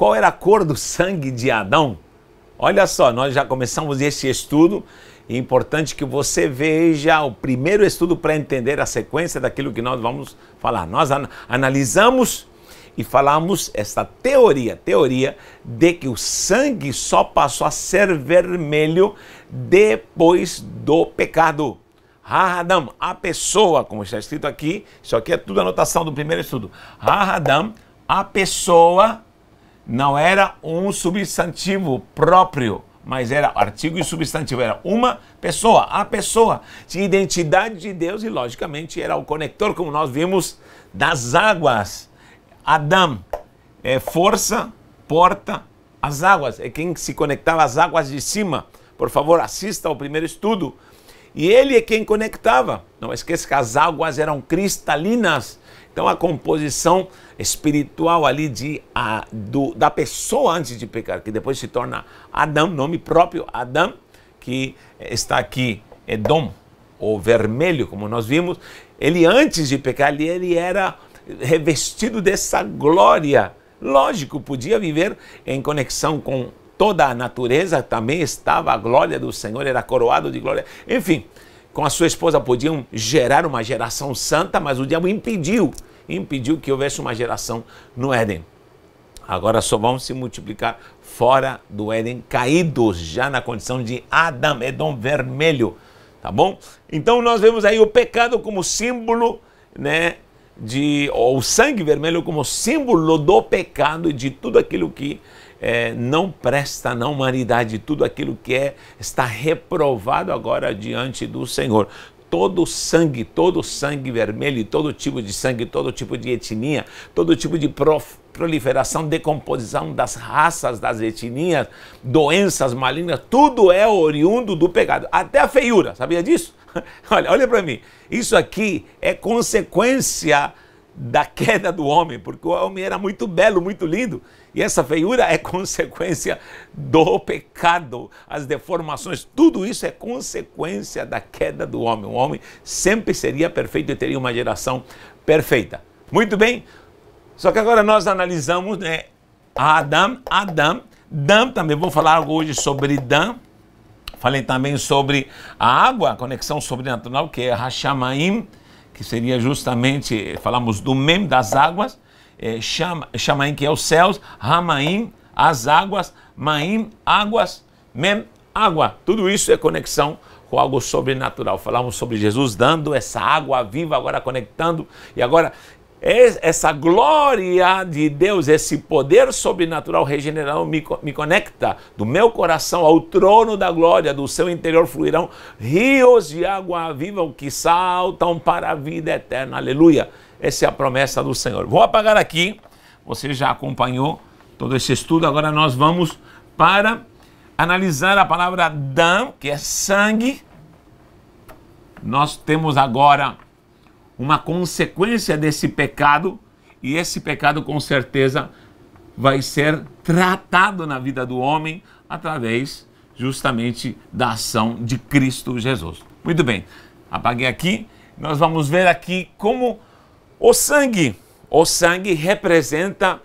Qual era a cor do sangue de Adão? Olha só, nós já começamos esse estudo. É importante que você veja o primeiro estudo para entender a sequência daquilo que nós vamos falar. Nós analisamos e falamos esta teoria de que o sangue só passou a ser vermelho depois do pecado. Adam, a pessoa, como está escrito aqui, isso aqui é tudo anotação do primeiro estudo. Adam, a pessoa, não era um substantivo próprio, mas era artigo e substantivo, era uma pessoa, a pessoa, tinha identidade de Deus e logicamente era o conector, como nós vimos, das águas. Adão é força, porta, as águas, é quem se conectava às águas de cima. Por favor, assista ao primeiro estudo. E ele é quem conectava. Não esqueça que as águas eram cristalinas. Então a composição espiritual ali da pessoa antes de pecar, que depois se torna Adão, nome próprio Adão, que está aqui, Edom, ou vermelho, como nós vimos. Ele antes de pecar, ele era revestido dessa glória. Lógico, podia viver em conexão com toda a natureza, também estava a glória do Senhor, era coroado de glória. Enfim, com a sua esposa podiam gerar uma geração santa, mas o diabo impediu que houvesse uma geração no Éden. Agora só vão se multiplicar fora do Éden, caídos já na condição de Adão, Edom vermelho, tá bom? Então nós vemos aí o pecado como símbolo, né, ou o sangue vermelho como símbolo do pecado e de tudo aquilo que não presta na humanidade, tudo aquilo que está reprovado agora diante do Senhor. Todo sangue vermelho, todo tipo de sangue, todo tipo de etnia, todo tipo de proliferação, decomposição das raças, das etnias, doenças malignas, tudo é oriundo do pecado. Até a feiura, sabia disso? Olha para mim, isso aqui é consequência da queda do homem, porque o homem era muito belo, muito lindo, e essa feiura é consequência do pecado, as deformações, tudo isso é consequência da queda do homem. O homem sempre seria perfeito e teria uma geração perfeita. Muito bem, só que agora nós analisamos, né, Adão, também vou falar algo hoje sobre Dan. Falei também sobre a água, a conexão sobrenatural, que é Hashamaim, que seria justamente, falamos do Mem, das águas, Shamaim, que é os céus, Hamaim, as águas, Maim, águas, Mem, água. Tudo isso é conexão com algo sobrenatural. Falamos sobre Jesus dando essa água viva, agora conectando, e agora essa glória de Deus, esse poder sobrenatural regenerador me conecta do meu coração ao trono da glória, do seu interior fluirão rios de água viva que saltam para a vida eterna. Aleluia! Essa é a promessa do Senhor. Vou apagar aqui, você já acompanhou todo esse estudo, agora nós vamos para analisar a palavra dam, que é sangue. Nós temos agora uma consequência desse pecado, e esse pecado com certeza vai ser tratado na vida do homem através justamente da ação de Cristo Jesus. Muito bem, apaguei aqui, nós vamos ver aqui como o sangue representa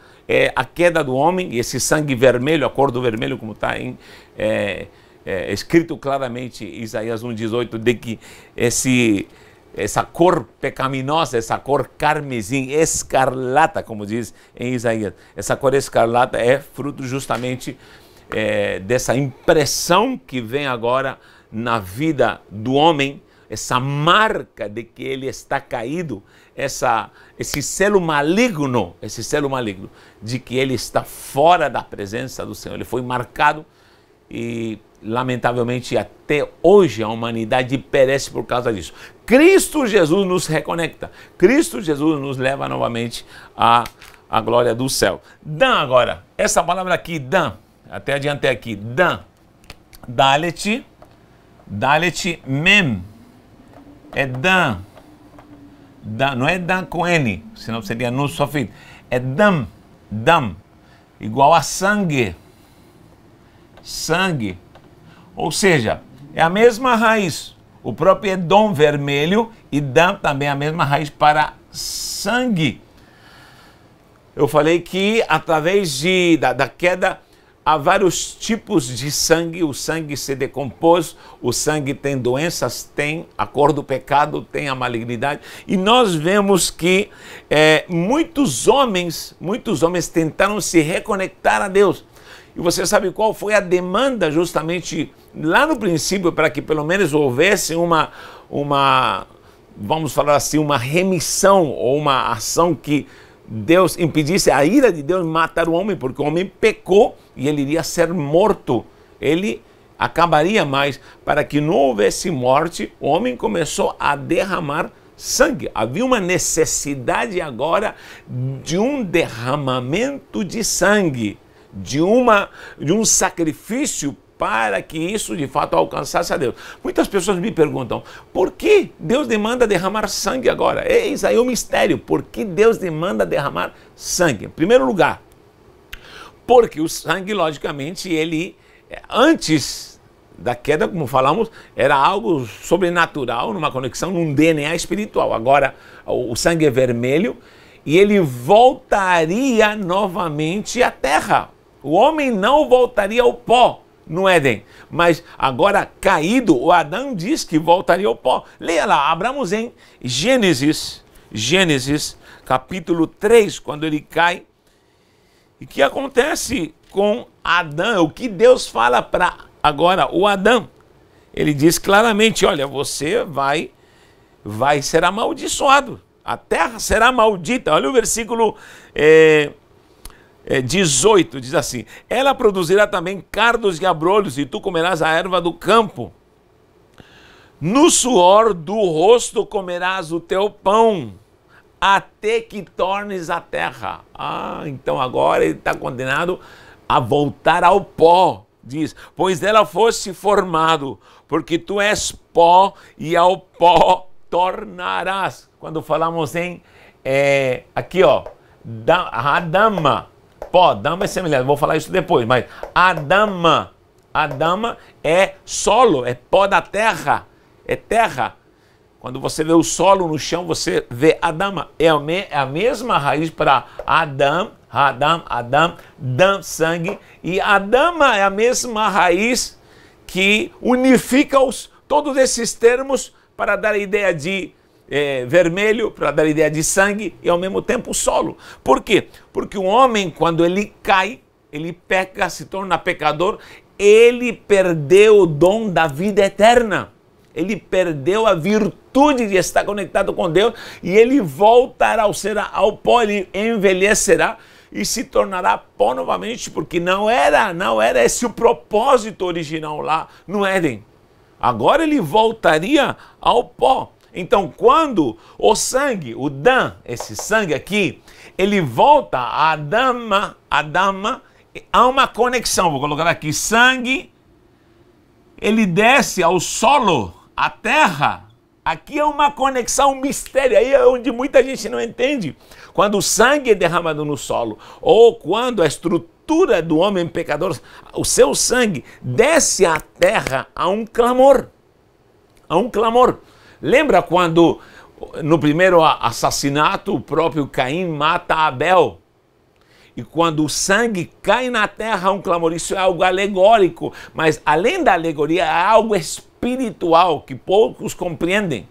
a queda do homem, e esse sangue vermelho, a cor do vermelho, como está escrito claramente em Isaías 1,18, de que essa cor pecaminosa, essa cor carmesim, escarlata, como diz em Isaías. Essa cor escarlata é fruto justamente dessa impressão que vem agora na vida do homem, essa marca de que ele está caído, esse selo maligno, de que ele está fora da presença do Senhor. Ele foi marcado e, lamentavelmente, até hoje a humanidade perece por causa disso. Cristo Jesus nos reconecta. Cristo Jesus nos leva novamente à glória do céu. Dan agora. Essa palavra aqui, Dan. Até adiantei aqui. Dan. Dalet. Mem. É Dan. Não é Dan com N. Senão seria no sofito. É Dam. Igual a sangue. Sangue. Ou seja, é a mesma raiz. O próprio Edom vermelho e Dam também é a mesma raiz para sangue. eu falei que através da queda há vários tipos de sangue, o sangue se decompôs, o sangue tem doenças, tem a cor do pecado, tem a malignidade. E nós vemos que muitos homens tentaram se reconectar a Deus. E você sabe qual foi a demanda justamente lá no princípio para que pelo menos houvesse vamos falar assim, uma remissão ou uma ação que Deus impedisse a ira de Deus matar o homem, porque o homem pecou e ele iria ser morto. Ele acabaria, mas para que não houvesse morte, o homem começou a derramar sangue. Havia uma necessidade agora de um derramamento de sangue, de um sacrifício para que isso de fato alcançasse a Deus. Muitas pessoas me perguntam, por que Deus demanda derramar sangue agora? Eis aí o mistério, por que Deus demanda derramar sangue? Em primeiro lugar, porque o sangue, logicamente, ele, antes da queda, como falamos, era algo sobrenatural, numa conexão, num DNA espiritual. Agora, o sangue é vermelho e ele voltaria novamente à terra. O homem não voltaria ao pó no Éden, mas agora caído, o Adão diz que voltaria ao pó. Leia lá, abramos em Gênesis capítulo 3, quando ele cai. E o que acontece com Adão? O que Deus fala para agora o Adão? Ele diz claramente, olha, você vai ser amaldiçoado. A terra será maldita. Olha o versículo 18, diz assim, ela produzirá também cardos e abrolhos, e tu comerás a erva do campo. No suor do rosto comerás o teu pão, até que tornes a terra. Então agora ele está condenado a voltar ao pó. Diz, pois dela foste formado, porque tu és pó, e ao pó tornarás. Quando falamos em, aqui ó, Adama, pó, dama é semelhante, vou falar isso depois, mas Adama é solo, é pó da terra, é terra. Quando você vê o solo no chão, você vê Adama. É a mesma raiz para Adam, Dam, sangue. E Adama é a mesma raiz que unifica todos esses termos para dar a ideia de vermelho, para dar a ideia de sangue e ao mesmo tempo solo. Por quê? Porque o homem, quando ele cai, ele peca, se torna pecador, ele perdeu o dom da vida eterna. Ele perdeu a virtude de estar conectado com Deus e ele voltará ao pó, ele envelhecerá e se tornará pó novamente, porque não era esse o propósito original lá no Éden. Agora ele voltaria ao pó. Então, quando o sangue, o Dan, esse sangue aqui, ele volta a Adama, há uma conexão. Vou colocar aqui, sangue, ele desce ao solo, a terra. Aqui é uma conexão, um mistério. Aí é onde muita gente não entende. Quando o sangue é derramado no solo, ou quando a estrutura do homem pecador, o seu sangue desce à terra, há um clamor. Há um clamor. Lembra quando no primeiro assassinato o próprio Caim mata Abel? E quando o sangue cai na terra, há um clamor. Isso é algo alegórico, mas além da alegoria, é algo espiritual que poucos compreendem.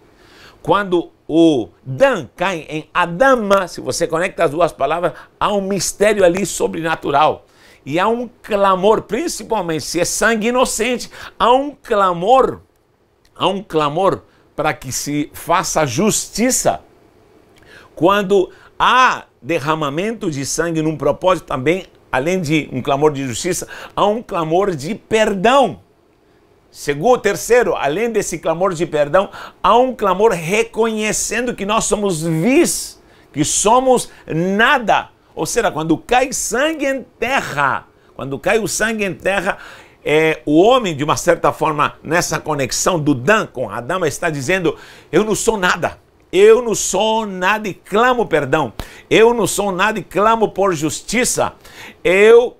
Quando o Dan cai em Adama, se você conecta as duas palavras, há um mistério ali sobrenatural. E há um clamor, principalmente se é sangue inocente, há um clamor para que se faça justiça. Quando há derramamento de sangue num propósito também, além de um clamor de justiça, há um clamor de perdão. Segundo, terceiro, além desse clamor de perdão, há um clamor reconhecendo que nós somos vis, que somos nada. Ou seja, quando cai sangue em terra, o homem, de uma certa forma, nessa conexão do Dan com Adão, está dizendo, eu não sou nada e clamo perdão, eu não sou nada e clamo por justiça, eu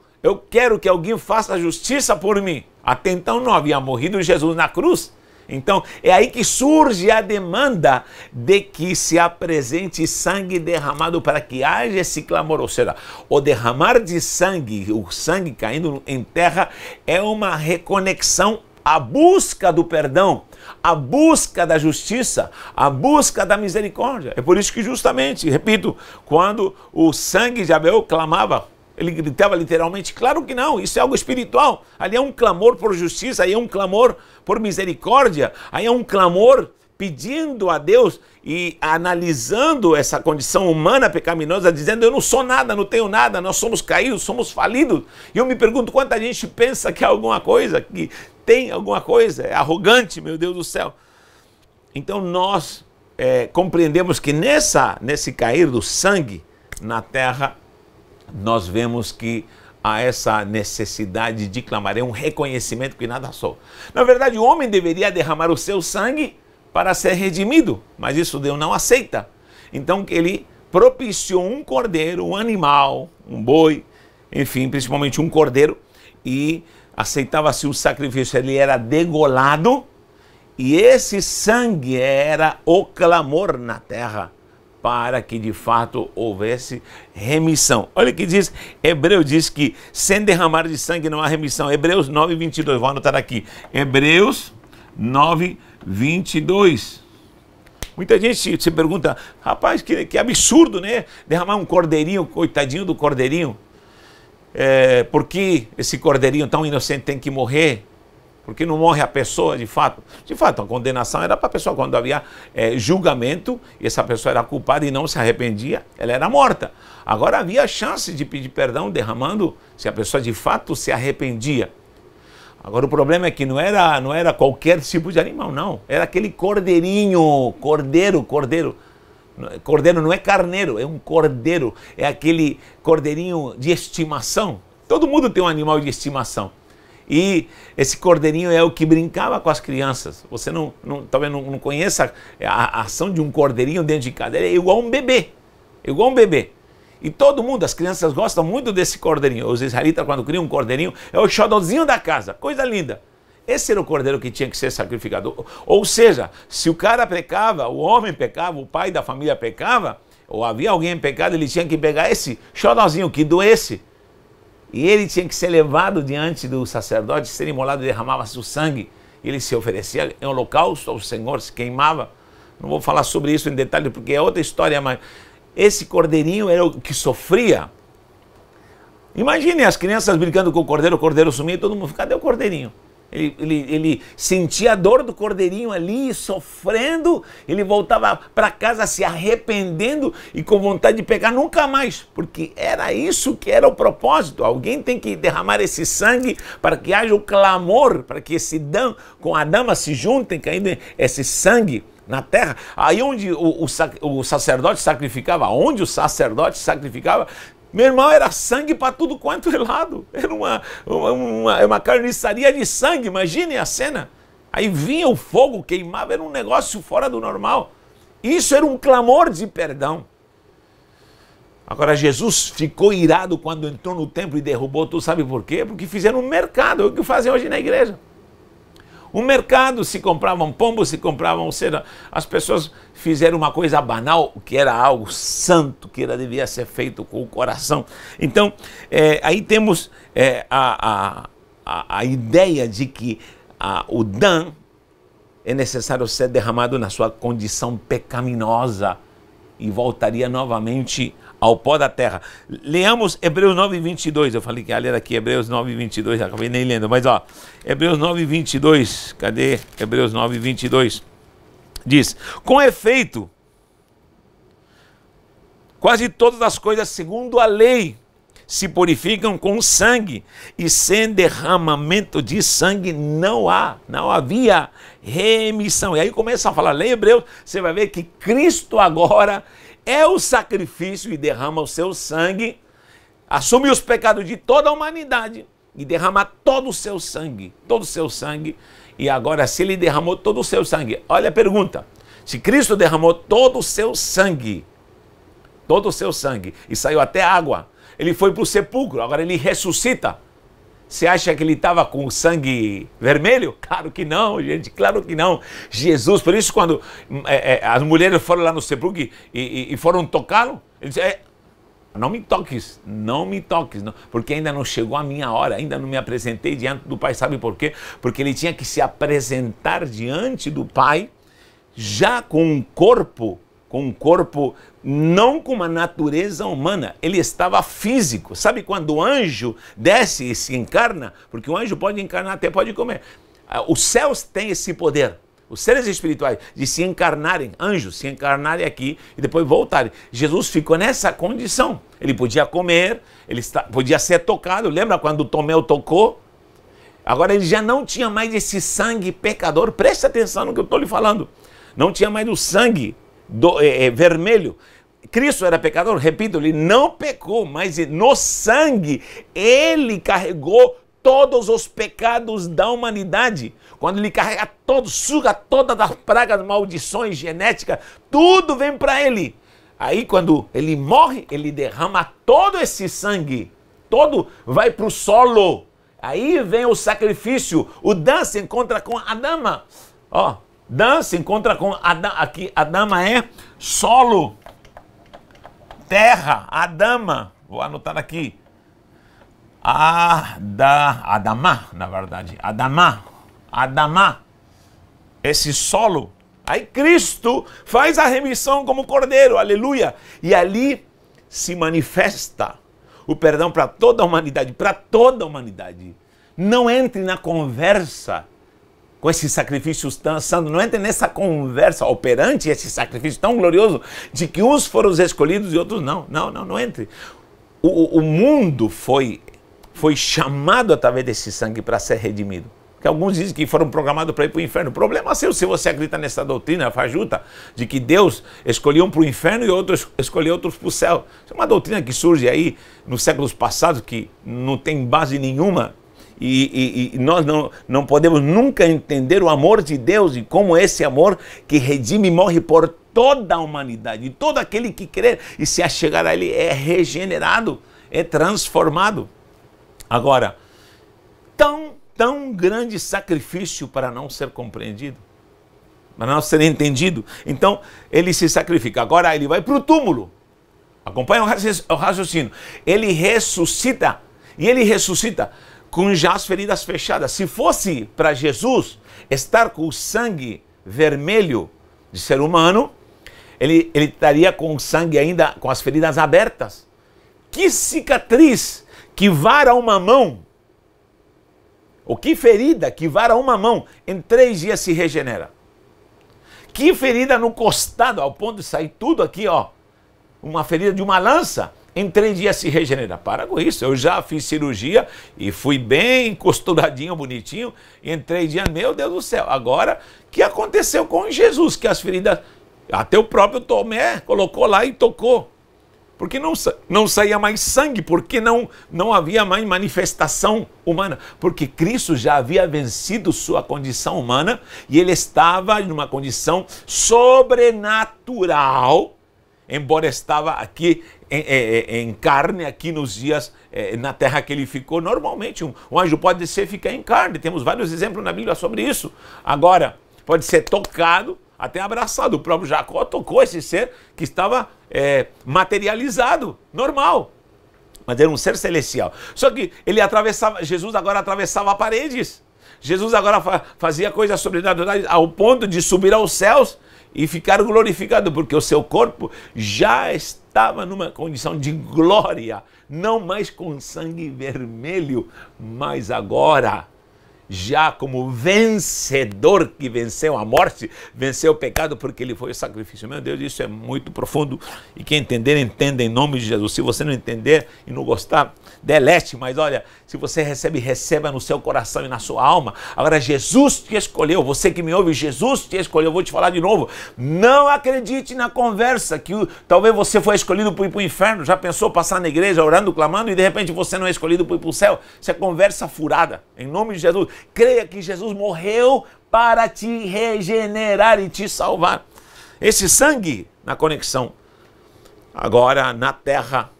quero que alguém faça justiça por mim. Até então não havia morrido Jesus na cruz, Então, é aí que surge a demanda de que se apresente sangue derramado para que haja esse clamor. Ou seja, o derramar de sangue, o sangue caindo em terra, é uma reconexão à busca do perdão, à busca da justiça, à busca da misericórdia. É por isso que justamente, repito, quando o sangue de Abel clamava, ele gritava literalmente, claro que não, isso é algo espiritual. Ali é um clamor por justiça, aí é um clamor por misericórdia, aí é um clamor pedindo a Deus e analisando essa condição humana pecaminosa, dizendo, eu não sou nada, não tenho nada, nós somos caídos, somos falidos. E eu me pergunto quanta gente pensa que é alguma coisa, que tem alguma coisa, é arrogante, meu Deus do céu. Então nós compreendemos que nesse cair do sangue na terra, nós vemos que há essa necessidade de clamar, é um reconhecimento que nada sou. Na verdade, o homem deveria derramar o seu sangue para ser redimido, mas isso Deus não aceita. Então ele propiciou um cordeiro, um animal, um boi, enfim, principalmente um cordeiro, e aceitava-se o sacrifício, ele era degolado, e esse sangue era o clamor na terra, para que de fato houvesse remissão. Olha o que diz, Hebreu diz que sem derramar de sangue não há remissão. Hebreus 9, 22, vou anotar aqui. Hebreus 9, 22. Muita gente se pergunta, rapaz, que absurdo, né? Derramar um cordeirinho, coitadinho do cordeirinho. Por que esse cordeirinho tão inocente tem que morrer? Porque não morre a pessoa de fato. De fato, a condenação era para a pessoa quando havia julgamento e essa pessoa era culpada e não se arrependia, ela era morta. Agora havia chance de pedir perdão derramando se a pessoa de fato se arrependia. Agora o problema é que não era qualquer tipo de animal, não. Era aquele cordeirinho, cordeiro. Cordeiro não é carneiro, é um cordeiro. É aquele cordeirinho de estimação. Todo mundo tem um animal de estimação. E esse cordeirinho é o que brincava com as crianças. Você talvez não conheça a ação de um cordeirinho dentro de casa. Ele é igual um bebê. Igual um bebê. E todo mundo, as crianças gostam muito desse cordeirinho. Os israelitas, quando criam um cordeirinho, é o xodózinho da casa. Coisa linda. Esse era o cordeiro que tinha que ser sacrificado. Ou seja, se o cara pecava, o homem pecava, o pai da família pecava, ou havia alguém em pecado, ele tinha que pegar esse xodózinho que doesse. E ele tinha que ser levado diante do sacerdote, ser imolado e derramava-se o sangue. Ele se oferecia em holocausto ao Senhor, se queimava. Não vou falar sobre isso em detalhe, porque é outra história, mas esse cordeirinho era o que sofria. Imagine as crianças brincando com o cordeiro sumia e todo mundo ficava, cadê o cordeirinho? Ele sentia a dor do cordeirinho ali, sofrendo, ele voltava para casa se arrependendo e com vontade de pecar nunca mais, porque era isso que era o propósito. Alguém tem que derramar esse sangue para que haja o clamor, para que com a dama se juntem, caindo esse sangue na terra. Aí onde o sacerdote sacrificava, meu irmão, era sangue para tudo quanto é lado. Era uma carniçaria de sangue, imagine a cena. Aí vinha o fogo, queimava, era um negócio fora do normal. Isso era um clamor de perdão. Agora Jesus ficou irado quando entrou no templo e derrubou tudo, sabe por quê? Porque fizeram um mercado, é o que fazem hoje na igreja. Um mercado, se compravam pombos, se compravam, ou seja, as pessoas fizeram uma coisa banal, que era algo santo, que devia ser feito com o coração. Então, aí temos a ideia de que o Dan é necessário ser derramado na sua condição pecaminosa e voltaria novamente ao pó da terra. Leamos Hebreus 9, 22. Eu falei que ia ler aqui Hebreus 9, 22, acabei nem lendo, mas ó, Hebreus 9, 22, cadê? Hebreus 9, 22. Diz, com efeito, quase todas as coisas segundo a lei se purificam com sangue, e sem derramamento de sangue não havia remissão. E aí começa a falar, lê Hebreus, você vai ver que Cristo agora é o sacrifício e derrama o seu sangue, assume os pecados de toda a humanidade e derrama todo o seu sangue, e agora se ele derramou todo o seu sangue, olha a pergunta, se Cristo derramou todo o seu sangue, e saiu até água, ele foi para o sepulcro, agora ele ressuscita, Você acha que ele estava com sangue vermelho? Claro que não, gente, claro que não. Jesus, por isso quando as mulheres foram lá no sepulcro e foram tocá-lo, ele disse, não me toques, não me toques, não, porque ainda não chegou a minha hora, ainda não me apresentei diante do Pai. Sabe por quê? Porque ele tinha que se apresentar diante do Pai já com um corpo não com uma natureza humana, ele estava físico. Sabe quando o anjo desce e se encarna? Porque o anjo pode encarnar, até pode comer. Os céus têm esse poder, os seres espirituais, de se encarnarem, anjos se encarnarem aqui e depois voltarem. Jesus ficou nessa condição. Ele podia comer, podia ser tocado. Lembra quando Tomé o tocou? Agora ele já não tinha mais esse sangue pecador. Presta atenção no que eu estou lhe falando. Não tinha mais o sangue vermelho. Cristo era pecador, repito, ele não pecou, mas no sangue ele carregou todos os pecados da humanidade. Quando ele carrega todos, suga todas as pragas, maldições genéticas, tudo vem para ele. Aí quando ele morre, ele derrama todo esse sangue, todo vai para o solo. Aí vem o sacrifício. O Dan se encontra com a dama. Ó, Dan se encontra com aqui a dama é solo, terra, a dama. Vou anotar aqui. Adamá, na verdade. Adamá. Esse solo. Aí Cristo faz a remissão como cordeiro, aleluia. E ali se manifesta o perdão para toda a humanidade, para toda a humanidade. Não entre na conversa com esses sacrifícios tão santos, não entre nessa conversa operante, esse sacrifício tão glorioso, de que uns foram os escolhidos e outros não. Não entre. O mundo foi chamado através desse sangue para ser redimido. Porque alguns dizem que foram programados para ir para o inferno. O problema é seu se você acredita nessa doutrina fajuta de que Deus escolheu um para o inferno e outros escolheu outros para o céu. Isso é uma doutrina que surge aí nos séculos passados, que não tem base nenhuma. E nós não podemos nunca entender o amor de Deus e como esse amor que redime e morre por toda a humanidade. E todo aquele que crer e se achegar a Ele é regenerado, é transformado. Agora, tão grande sacrifício para não ser compreendido, para não ser entendido. Então, ele se sacrifica. Agora ele vai para o túmulo. Acompanha o raciocínio. Ele ressuscita. E ele ressuscita com já as feridas fechadas. Se fosse para Jesus estar com o sangue vermelho de ser humano, ele estaria com o sangue ainda, com as feridas abertas. Que cicatriz que vara uma mão, ou que ferida que vara uma mão, em 3 dias se regenera. Que ferida no costado, ao ponto de sair tudo aqui, ó, uma ferida de uma lança, em 3 dias se regenera. Para com isso, eu já fiz cirurgia e fui bem costuradinho, bonitinho, e em 3 dias, meu Deus do céu. Agora, o que aconteceu com Jesus? Que as feridas, até o próprio Tomé colocou lá e tocou. Porque não saía mais sangue, porque não havia mais manifestação humana. Porque Cristo já havia vencido sua condição humana e ele estava em uma condição sobrenatural, embora estava aqui em carne, aqui nos dias na terra que ele ficou. Normalmente um anjo pode ficar em carne, temos vários exemplos na Bíblia sobre isso. Agora, pode ser tocado, até abraçado. O próprio Jacó tocou esse ser que estava materializado, normal. Mas era um ser celestial. Só que Jesus agora atravessava paredes. Jesus agora fazia coisas sobrenaturais ao ponto de subir aos céus e ficar glorificado, porque o seu corpo já estava numa condição de glória, não mais com sangue vermelho, mas agora já como vencedor que venceu a morte, venceu o pecado, porque ele foi o sacrifício. Meu Deus, isso é muito profundo, e quem entender, entenda em nome de Jesus. Se você não entender e não gostar, delete, mas olha, se você receba no seu coração e na sua alma. Agora, Jesus te escolheu, você que me ouve, Jesus te escolheu. Eu vou te falar de novo, não acredite na conversa que talvez você foi escolhido para ir para o inferno. Já pensou passar na igreja orando, clamando, e de repente você não é escolhido para ir para o céu? Isso é conversa furada, em nome de Jesus. Creia que Jesus morreu para te regenerar e te salvar. Esse sangue na conexão, agora na terra,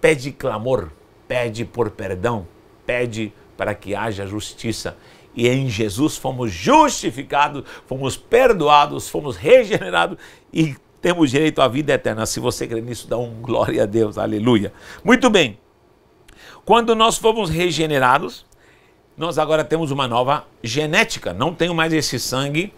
pede clamor, pede por perdão, pede para que haja justiça. E em Jesus fomos justificados, fomos perdoados, fomos regenerados e temos direito à vida eterna. Se você crê nisso, dá um glória a Deus, aleluia. Muito bem, quando nós fomos regenerados, nós agora temos uma nova genética. Não tenho mais esse sangue,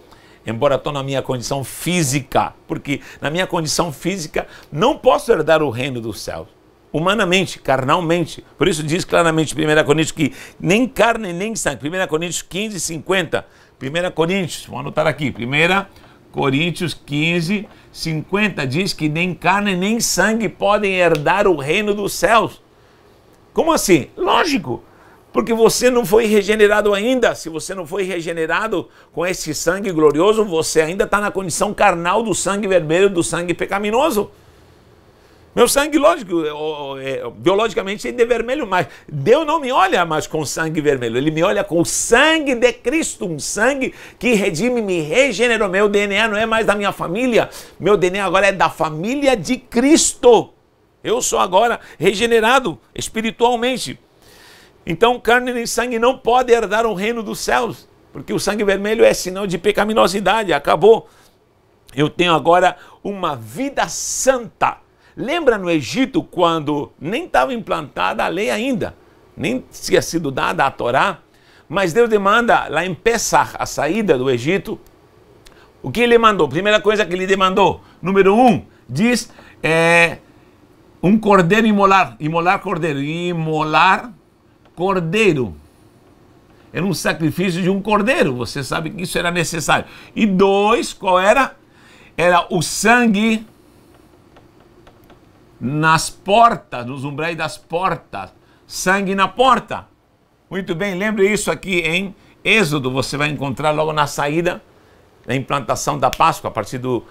embora estou na minha condição física, porque na minha condição física não posso herdar o reino dos céus. Humanamente, carnalmente. Por isso diz claramente 1 Coríntios que nem carne nem sangue. 1 Coríntios 15, 50. 1 Coríntios, vou anotar aqui. 1 Coríntios 15, 50 diz que nem carne nem sangue podem herdar o reino dos céus. Como assim? Lógico. Porque você não foi regenerado ainda. Se você não foi regenerado com esse sangue glorioso, você ainda está na condição carnal do sangue vermelho, do sangue pecaminoso. Meu sangue, lógico, biologicamente ele é vermelho, mas Deus não me olha mais com sangue vermelho. Ele me olha com o sangue de Cristo, um sangue que redime, me regenerou. Meu DNA não é mais da minha família, meu DNA agora é da família de Cristo. Eu sou agora regenerado espiritualmente. Então carne nem sangue não pode herdar o reino dos céus, porque o sangue vermelho é sinal de pecaminosidade, acabou. Eu tenho agora uma vida santa. Lembra no Egito quando nem estava implantada a lei ainda, nem tinha sido dada a Torá, mas Deus demanda lá em Pessah, a saída do Egito, o que ele mandou? Primeira coisa que ele demandou, número 1, diz um cordeiro imolar cordeiro. Era um sacrifício de um cordeiro, você sabe que isso era necessário. E 2, qual era? Era o sangue nas portas, nos umbrais das portas, sangue na porta. Muito bem, lembre isso aqui em Êxodo, você vai encontrar logo na saída, na implantação da Páscoa, a partir do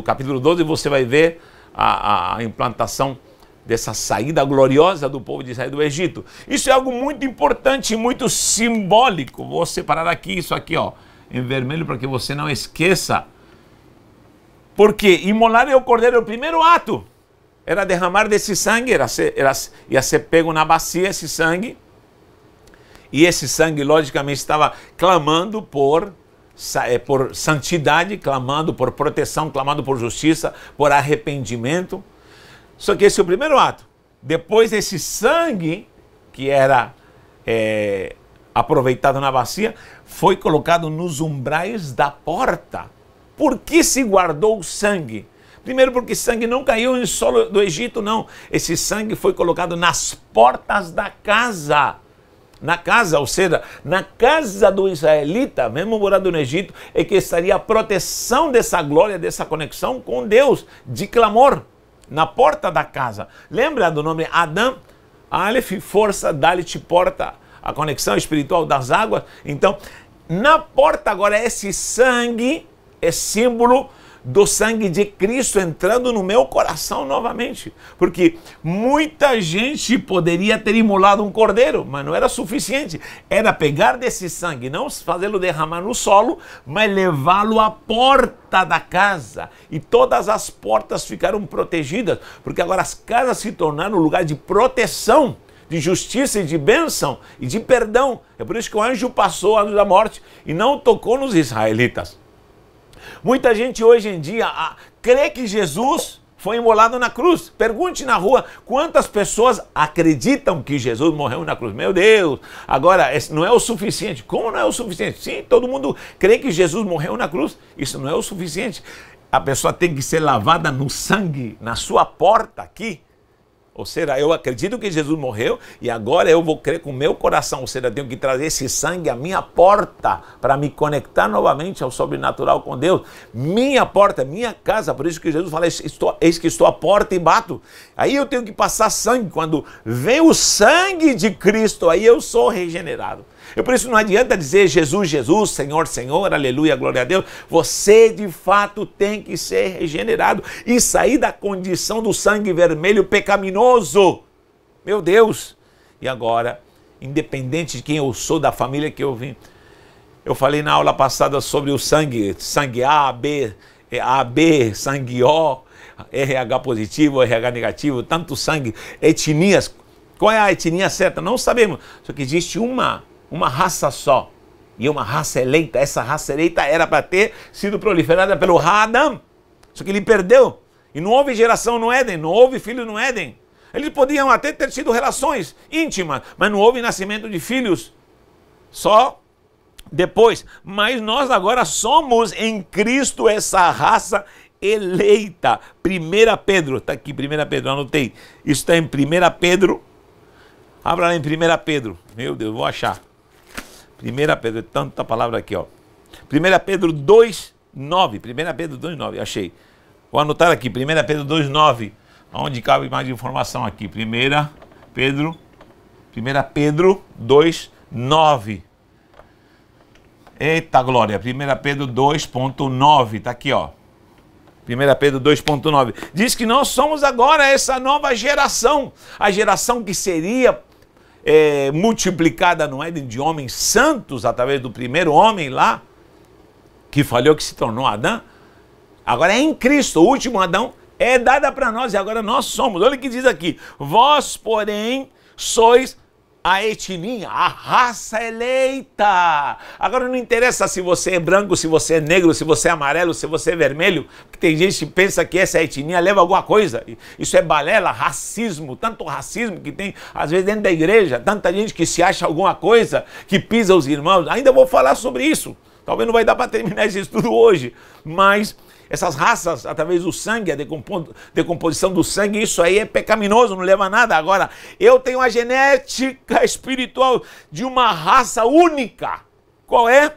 capítulo 12, você vai ver a implantação dessa saída gloriosa do povo de Israel do Egito. Isso é algo muito importante e muito simbólico. Vou separar aqui isso aqui, ó, em vermelho, para que você não esqueça. Porque imolar o cordeiro, o primeiro ato era derramar desse sangue, ia ser pego na bacia esse sangue, e esse sangue logicamente estava clamando por santidade, clamando por proteção, clamando por justiça, por arrependimento. Só que esse é o primeiro ato. Depois esse sangue, que era aproveitado na bacia, foi colocado nos umbrais da porta. Por que se guardou o sangue? Primeiro porque sangue não caiu em solo do Egito, não. Esse sangue foi colocado nas portas da casa. Na casa, ou seja, na casa do israelita, mesmo morando no Egito, é que estaria a proteção dessa glória, dessa conexão com Deus, de clamor, na porta da casa. Lembra do nome Adão? Aleph, força, Dalet, porta, a conexão espiritual das águas. Então, na porta agora esse sangue é símbolo do sangue de Cristo entrando no meu coração novamente. Porque muita gente poderia ter imolado um cordeiro, mas não era suficiente. Era pegar desse sangue, não fazê-lo derramar no solo, mas levá-lo à porta da casa. E todas as portas ficaram protegidas, porque agora as casas se tornaram um lugar de proteção, de justiça e de bênção e de perdão. É por isso que o anjo passou, o anjo da morte, e não tocou nos israelitas. Muita gente hoje em dia crê que Jesus foi imolado na cruz. Pergunte na rua quantas pessoas acreditam que Jesus morreu na cruz. Meu Deus, agora não é o suficiente. Como não é o suficiente? Sim, todo mundo crê que Jesus morreu na cruz. Isso não é o suficiente. A pessoa tem que ser lavada no sangue, na sua porta aqui. Ou seja, eu acredito que Jesus morreu e agora eu vou crer com o meu coração. Ou seja, eu tenho que trazer esse sangue à minha porta para me conectar novamente ao sobrenatural com Deus. Minha porta, minha casa. Por isso que Jesus fala, eis que estou à porta e bato. Aí eu tenho que passar sangue. Quando vem o sangue de Cristo, aí eu sou regenerado. E por isso não adianta dizer Jesus, Jesus, Senhor, Senhor, aleluia, glória a Deus. Você de fato tem que ser regenerado e sair da condição do sangue vermelho pecaminoso. Meu Deus! E agora, independente de quem eu sou, da família que eu vim, eu falei na aula passada sobre o sangue, sangue A, B, sangue O, RH positivo, RH negativo, tanto sangue, etnias. Qual é a etnia certa? Não sabemos. Só que existe uma raça só. E uma raça eleita. Essa raça eleita era para ter sido proliferada pelo Adão. Só que ele perdeu. E não houve geração no Éden, não houve filho no Éden. Eles podiam até ter tido relações íntimas, mas não houve nascimento de filhos. Só depois. Mas nós agora somos em Cristo essa raça eleita. 1 Pedro, está aqui 1 Pedro, anotei. Isso está em 1 Pedro. Abra lá em 1 Pedro. Meu Deus, vou achar. 1 Pedro, tanta palavra aqui, ó. 1 Pedro 2:9. 1 Pedro 2:9, achei. Vou anotar aqui, 1 Pedro 2:9. Onde cabe mais informação aqui? 1 Pedro 2:9. Eita glória, 1 Pedro 2:9, tá aqui, ó. 1 Pedro 2:9. Diz que nós somos agora essa nova geração. A geração que seria multiplicada no Éden de homens santos, através do primeiro homem lá, que falhou, que se tornou Adão. Agora é em Cristo, o último Adão, é dada para nós e agora nós somos. Olha o que diz aqui. Vós, porém, sois a etnia, a raça eleita. Agora não interessa se você é branco, se você é negro, se você é amarelo, se você é vermelho, porque tem gente que pensa que essa etnia leva alguma coisa. Isso é balela, racismo, tanto racismo que tem às vezes dentro da igreja, tanta gente que se acha alguma coisa, que pisa os irmãos. Ainda vou falar sobre isso. Talvez não vai dar para terminar esse estudo hoje, mas essas raças, através do sangue, a decomposição do sangue, isso aí é pecaminoso, não leva a nada. Agora, eu tenho a genética espiritual de uma raça única. Qual é?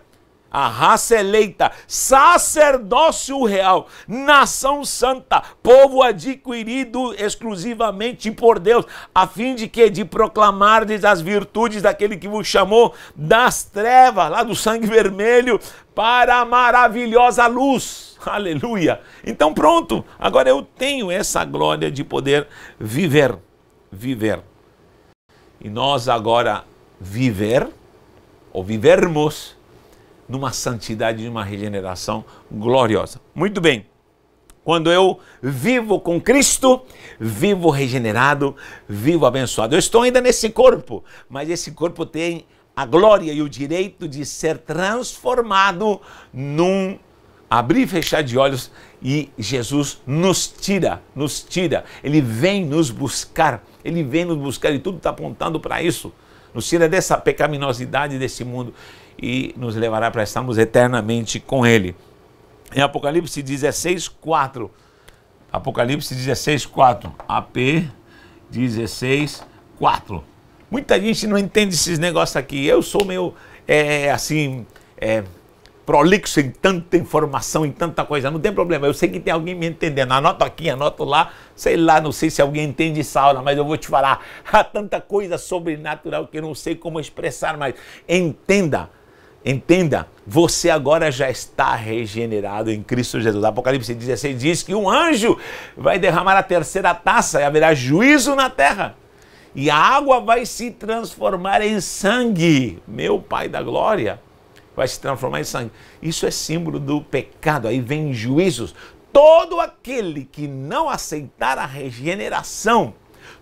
A raça eleita, sacerdócio real, nação santa, povo adquirido exclusivamente por Deus, a fim de que? De proclamardes as virtudes daquele que vos chamou das trevas, lá do sangue vermelho, para a maravilhosa luz. Aleluia! Então pronto, agora eu tenho essa glória de poder viver. E nós agora vivermos numa santidade, numa regeneração gloriosa. Muito bem. Quando eu vivo com Cristo, vivo regenerado, vivo abençoado. Eu estou ainda nesse corpo, mas esse corpo tem a glória e o direito de ser transformado num abrir e fechar de olhos, e Jesus nos tira. Ele vem nos buscar e tudo está apontando para isso. Nos tira dessa pecaminosidade desse mundo e nos levará para estarmos eternamente com Ele. Em Apocalipse 16:4. Apocalipse 16:4. AP 16:4. Muita gente não entende esses negócios aqui. Eu sou meio, prolixo em tanta informação, em tanta coisa. Não tem problema, eu sei que tem alguém me entendendo. Anoto aqui, anoto lá. Sei lá, não sei se alguém entende essa aula, mas eu vou te falar. Há tanta coisa sobrenatural que eu não sei como expressar, mas entenda, você agora já está regenerado em Cristo Jesus. Apocalipse 16 diz que um anjo vai derramar a terceira taça e haverá juízo na terra. E a água vai se transformar em sangue. Meu Pai da glória vai se transformar em sangue. Isso é símbolo do pecado. Aí vem juízos. Todo aquele que não aceitar a regeneração,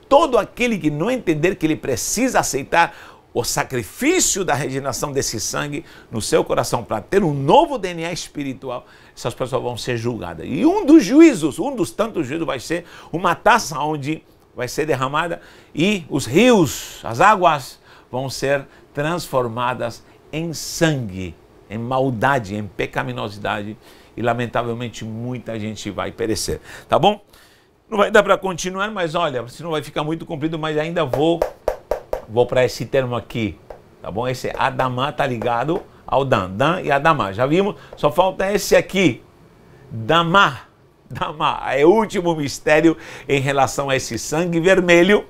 todo aquele que não entender que ele precisa aceitar o sacrifício da regeneração desse sangue no seu coração para ter um novo DNA espiritual, essas pessoas vão ser julgadas. E um dos juízos, um dos tantos juízos vai ser uma taça onde vai ser derramada e os rios, as águas vão ser transformadas em sangue, em maldade, em pecaminosidade, e lamentavelmente muita gente vai perecer, tá bom? Não vai dar para continuar, mas olha, senão vai ficar muito comprido, mas ainda vou para esse termo aqui, tá bom? Esse Adamá tá ligado ao Dan e Adamá, já vimos? Só falta esse aqui, Damá, é o último mistério em relação a esse sangue vermelho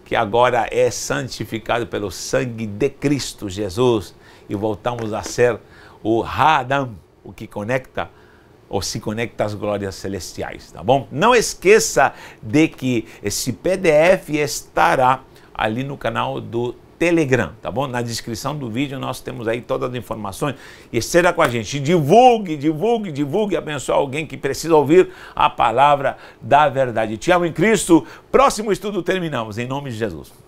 que agora é santificado pelo sangue de Cristo Jesus, e voltamos a ser o Hadam, o que conecta ou se conecta às glórias celestiais, tá bom? Não esqueça de que esse PDF estará ali no canal do Telegram, tá bom? Na descrição do vídeo nós temos aí todas as informações. E esteja com a gente, divulgue, divulgue, divulgue, abençoe alguém que precisa ouvir a palavra da verdade. Te amo em Cristo. Próximo estudo terminamos, em nome de Jesus.